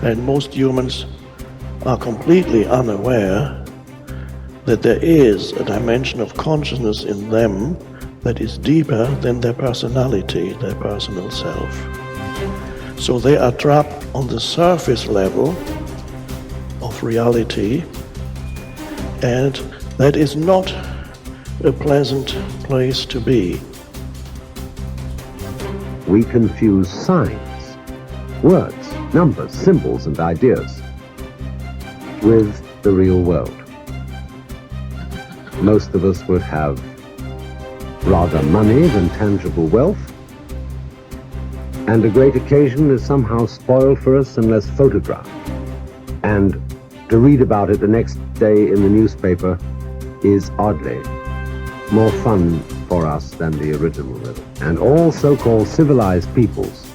And most humans are completely unaware that there is a dimension of consciousness in them that is deeper than their personality, their personal self. So they are trapped on the surface level of reality, and that is not a pleasant place to be. We confuse signs, words, numbers, symbols, and ideas with the real world. Most of us would have rather money than tangible wealth, and a great occasion is somehow spoiled for us unless photographed. And to read about it the next day in the newspaper is oddly more fun for us than the original rhythm. And all so-called civilized peoples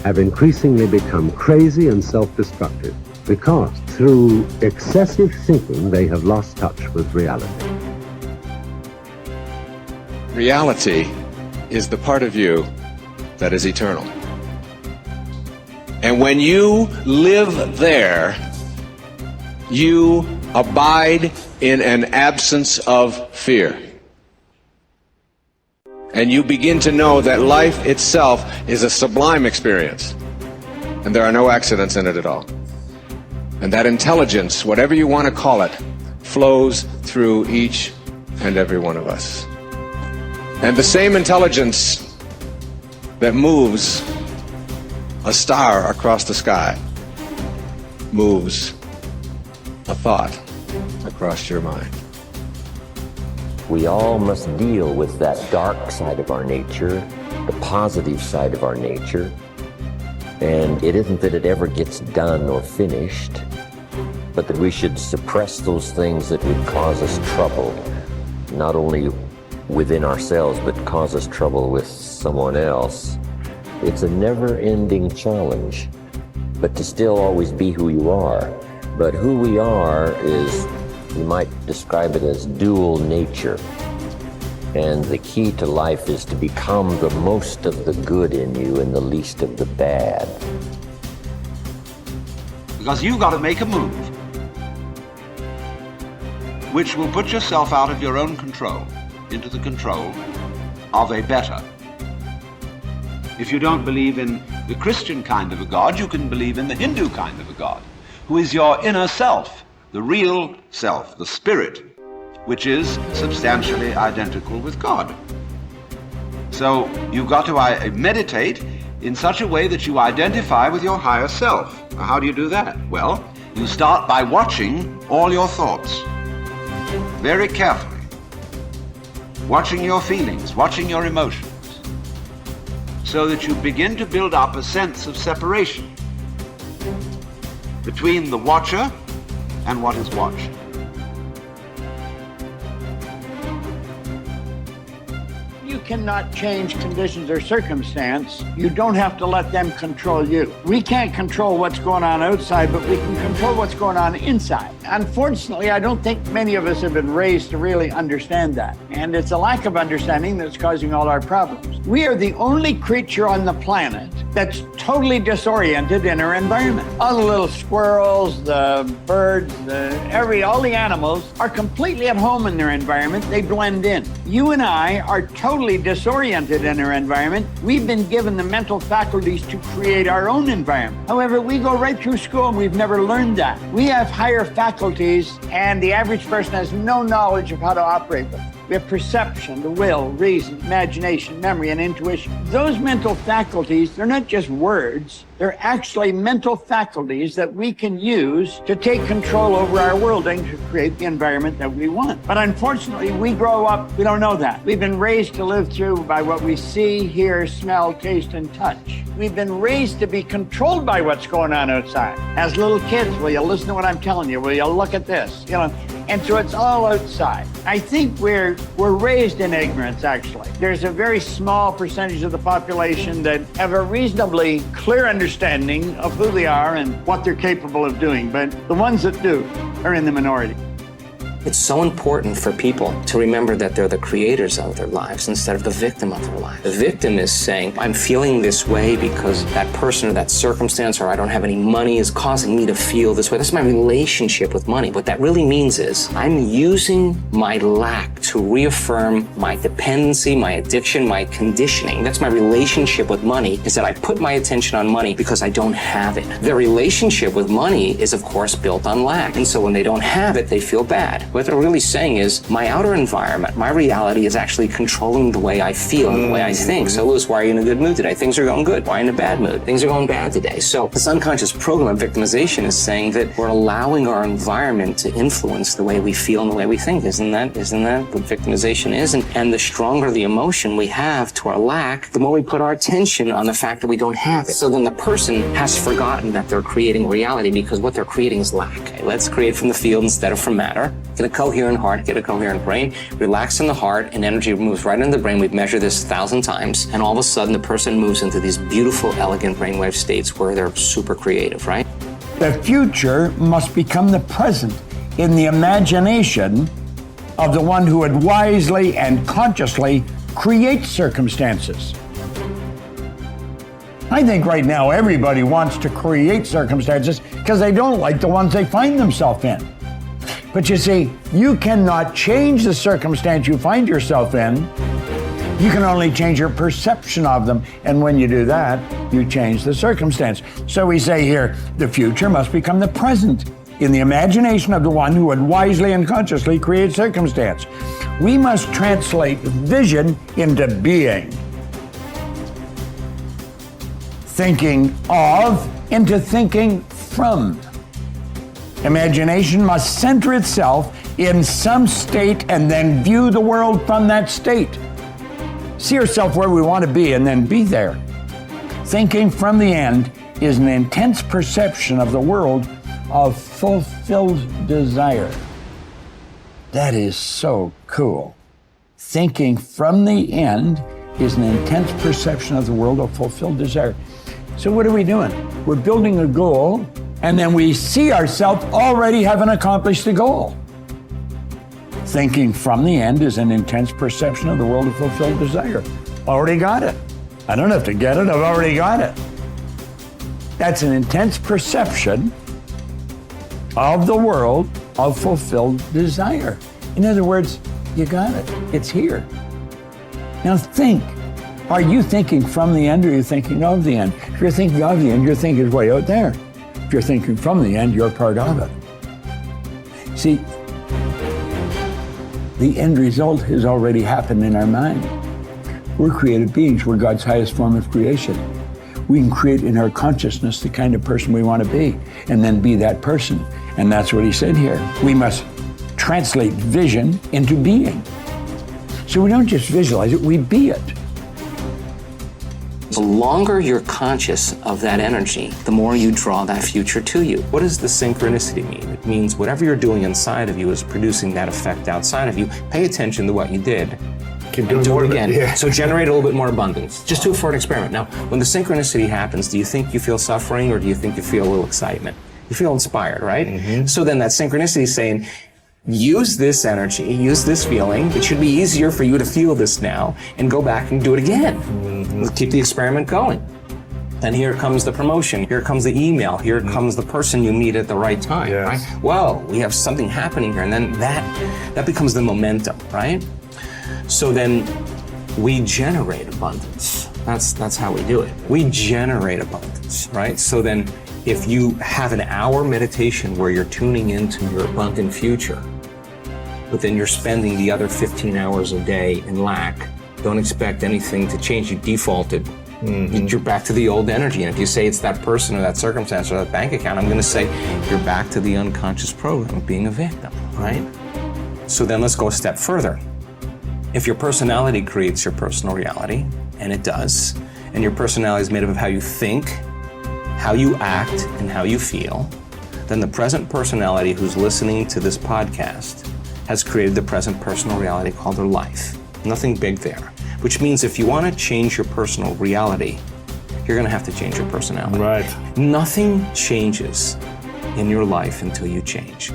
have increasingly become crazy and self-destructive because through excessive thinking they have lost touch with reality. Reality is the part of you that is eternal. And when you live there, you abide in an absence of fear. And you begin to know that life itself is a sublime experience, and there are no accidents in it at all. And that intelligence, whatever you want to call it, flows through each and every one of us. And the same intelligence that moves a star across the sky moves a thought across your mind. We all must deal with that dark side of our nature, the positive side of our nature. And it isn't that it ever gets done or finished, but that we should suppress those things that would cause us trouble, not only within ourselves, but cause us trouble with someone else. It's a never-ending challenge, but to still always be who you are. But who we are is, you might describe it as dual nature. And the key to life is to become the most of the good in you and the least of the bad. Because you've got to make a move which will put yourself out of your own control into the control of a better. If you don't believe in the Christian kind of a God, you can believe in the Hindu kind of a God, who is your inner self, the real self, the spirit, which is substantially identical with God. So you've got to meditate in such a way that you identify with your higher self. Now, how do you do that? Well, you start by watching all your thoughts very carefully, watching your feelings, watching your emotions, so that you begin to build up a sense of separation between the watcher and what is watched. You cannot change conditions or circumstance. You don't have to let them control you. We can't control what's going on outside, but we can control what's going on inside. Unfortunately, I don't think many of us have been raised to really understand that. And it's a lack of understanding that's causing all our problems. We are the only creature on the planet that's totally disoriented in our environment. All the little squirrels, the birds, all the animals are completely at home in their environment. They blend in. You and I are totally disoriented in our environment. We've been given the mental faculties to create our own environment. However, we go right through school and we've never learned that. We have higher faculties, and the average person has no knowledge of how to operate with them. We have perception, the will, reason, imagination, memory, and intuition. Those mental faculties, they're not just words. They're actually mental faculties that we can use to take control over our world and to create the environment that we want. But unfortunately, we grow up, we don't know that. We've been raised to live through by what we see, hear, smell, taste, and touch. We've been raised to be controlled by what's going on outside. As little kids, will you listen to what I'm telling you? Will you look at this? And so it's all outside. I think we're raised in ignorance, actually. There's a very small percentage of the population that have a reasonably clear understanding of who they are and what they're capable of doing, but the ones that do are in the minority. It's so important for people to remember that they're the creators of their lives instead of the victim of their life. The victim is saying, I'm feeling this way because that person or that circumstance or I don't have any money is causing me to feel this way. That's my relationship with money. What that really means is I'm using my lack to reaffirm my dependency, my addiction, my conditioning. That's my relationship with money, is that I put my attention on money because I don't have it. Their relationship with money is, of course, built on lack. And so when they don't have it, they feel bad. What they're really saying is my outer environment, my reality is actually controlling the way I feel and the way I think. So Louis, why are you in a good mood today? Things are going good. Why are you in a bad mood? Things are going bad today. So this unconscious program of victimization is saying that we're allowing our environment to influence the way we feel and the way we think. Isn't that what victimization is? And the stronger the emotion we have to our lack, the more we put our attention on the fact that we don't have it. So then the person has forgotten that they're creating reality because what they're creating is lack. Okay, let's create from the field instead of from matter. Get a coherent heart, get a coherent brain, relax in the heart, and energy moves right into the brain. We've measured this 1,000 times, and all of a sudden the person moves into these beautiful, elegant brainwave states where they're super creative, right? The future must become the present in the imagination of the one who would wisely and consciously create circumstances. I think right now everybody wants to create circumstances because they don't like the ones they find themselves in. But you see, you cannot change the circumstance you find yourself in. You can only change your perception of them. And when you do that, you change the circumstance. So we say here, the future must become the present in the imagination of the one who would wisely and consciously create circumstance. We must translate vision into being. Thinking of into thinking from. Imagination must center itself in some state and then view the world from that state. See yourself where we want to be and then be there. Thinking from the end is an intense perception of the world of fulfilled desire. That is so cool. Thinking from the end is an intense perception of the world of fulfilled desire. So what are we doing? We're building a goal, and then we see ourselves already having accomplished the goal. Thinking from the end is an intense perception of the world of fulfilled desire. Already got it. I don't have to get it, I've already got it. That's an intense perception of the world of fulfilled desire. In other words, you got it. It's here. Now think. Are you thinking from the end or are you thinking of the end? If you're thinking of the end, your thinking is way out there. If you're thinking from the end, you're part of it. See, the end result has already happened in our mind. We're created beings. We're God's highest form of creation. We can create in our consciousness the kind of person we want to be and then be that person. And that's what he said here. We must translate vision into being. So we don't just visualize it, we be it. The longer you're conscious of that energy, the more you draw that future to you. What does the synchronicity mean? It means whatever you're doing inside of you is producing that effect outside of you. Pay attention to what you did. And do it again. Yeah. So generate a little bit more abundance. Just do it for an experiment. Now, when the synchronicity happens, do you think you feel suffering or do you think you feel a little excitement? You feel inspired, right? Mm-hmm. So then that synchronicity is saying, use this energy, use this feeling. It should be easier for you to feel this now and go back and do it again. Mm-hmm. Keep the experiment going. And here comes the promotion, here comes the email, here comes the person you meet at the right time, yes. Right? Well, we have something happening here, and then that becomes the momentum, right? So then we generate abundance. That's how we do it. We generate abundance, right? So then if you have an hour meditation where you're tuning into your abundant future, but then you're spending the other 15 hours a day in lack, don't expect anything to change. You defaulted. Mm-hmm. You're back to the old energy. And if you say it's that person or that circumstance or that bank account, I'm going to say you're back to the unconscious program of being a victim, right? So then let's go a step further. If your personality creates your personal reality, and it does, and your personality is made up of how you think, how you act, and how you feel, then the present personality who's listening to this podcast has created the present personal reality called their life. Nothing big there. Which means if you want to change your personal reality, you're going to have to change your personality. Right. Nothing changes in your life until you change.